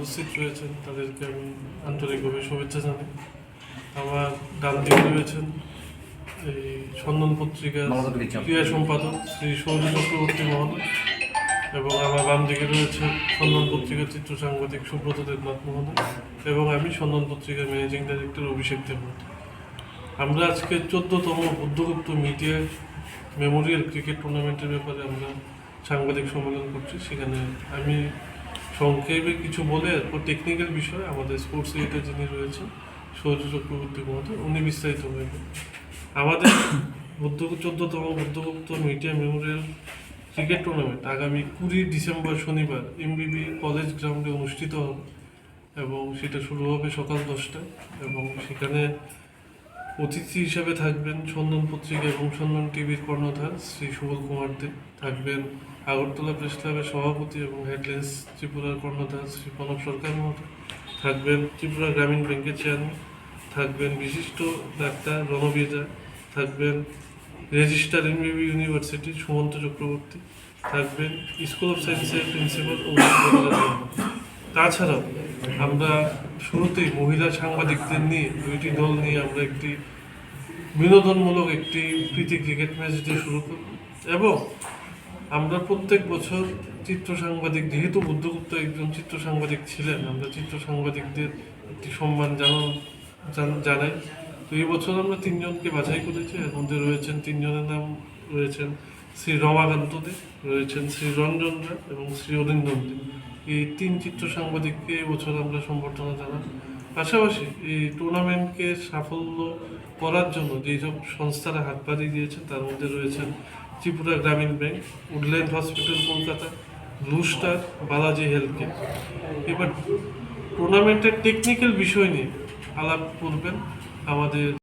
উপস্থিত রয়েছেন তাদেরকে আমি আন্তরিকভাবে শুভেচ্ছা জানাই। আমার ডান দিকে রয়েছেন এই সন্ধান পত্রিকার ক্রীড়া সম্পাদক শ্রী সৌর্য চক্রবর্তী মহোদয়, এবং আমার বাম দিকে রয়েছে সন্ধান পত্রিকার চিত্র সাংবাদিক সুব্রত দেবনাথ মহোদয়, এবং আমি সন্ধান পত্রিকার ম্যানেজিং ডাইরেক্টর অভিষেক দেবনাথ। আমরা আজকে 14তম বুদ্ধগুপ্ত মিডিয়া মেমোরিয়াল ক্রিকেট টুর্নামেন্টের ব্যাপারে আমরা সাংবাদিক সম্মেলন করছি। সেখানে আমি সংক্ষেপে কিছু বলে এরপর টেকনিক্যাল বিষয়ে আমাদের স্পোর্টস এডিটর যিনি রয়েছেন সৌর্য চক্রবর্তী মহোদয় উনি বিস্তারিত হবেন। আমাদের 14তম বুদ্ধগুপ্ত মিডিয়া মেমোরিয়াল ক্রিকেট টুর্নামেন্ট আগামী 20 ডিসেম্বর শনিবার এমবিবি কলেজ গ্রাউন্ডে অনুষ্ঠিত হবে, এবং সেটা শুরু হবে সকাল 10টায়। এবং সেখানে অতিথি হিসাবে থাকবেন সন্ধান পত্রিকা এবং সন্ধান টিভির কর্ণধার শ্রী সুবল কুমার দে, থাকবেন আগরতলা প্রেস ক্লাবের সভাপতি এবং হেডলাইন্স ত্রিপুরার কর্ণধার শ্রী প্রণব সরকার মহোদয়, থাকবেন ত্রিপুরা গ্রামীণ ব্যাংকের চেয়ারম্যান, থাকবেন বিশিষ্ট ডাক্তার রণবীজা, থাকবেন রেজিস্ট্রার এমবিবি ইউনিভার্সিটির সুমন্ত চক্রবর্তী, থাকবেন স্কুল অফ সায়েন্সের প্রিন্সিপাল তাছাড়াও আমরা শুরুতেই মহিলা সাংবাদিকদের নিয়ে 2টি দল নিয়ে আমরা একটি বিনোদনমূলক একটি প্রীতি ক্রিকেট ম্যাচ দিয়ে শুরু করব। এবং আমরা প্রত্যেক বছর চিত্র সাংবাদিক, যেহেতু বুদ্ধগুপ্ত একজন চিত্র সাংবাদিক ছিলেন, আমরা চিত্র সাংবাদিকদের একটি সম্মান জানাই। তো এই বছর আমরা 3 জনকে বাছাই করেছি। এর মধ্যে রয়েছেন 3 জনের নাম রয়েছেন শ্রী রমাকান্ত দে, রয়েছেন শ্রী রঞ্জন রায় এবং শ্রী অরিন্দম দে। এই 3 চিত্র সাংবাদিককে এবছর আমরা সম্বর্ধনা জানাই। পাশাপাশি এই টুর্নামেন্টকে সাফল্য করার জন্য যেসব সংস্থারা হাত বাড়িয়ে দিয়েছেন তার মধ্যে রয়েছেন ত্রিপুরা গ্রামীণ bank, woodland hospital Kolkata, blue star, Balaji health care. এবার টুর্নামেন্টের টেকনিক্যাল বিষয় নিয়ে আলাপ করবেন আমাদের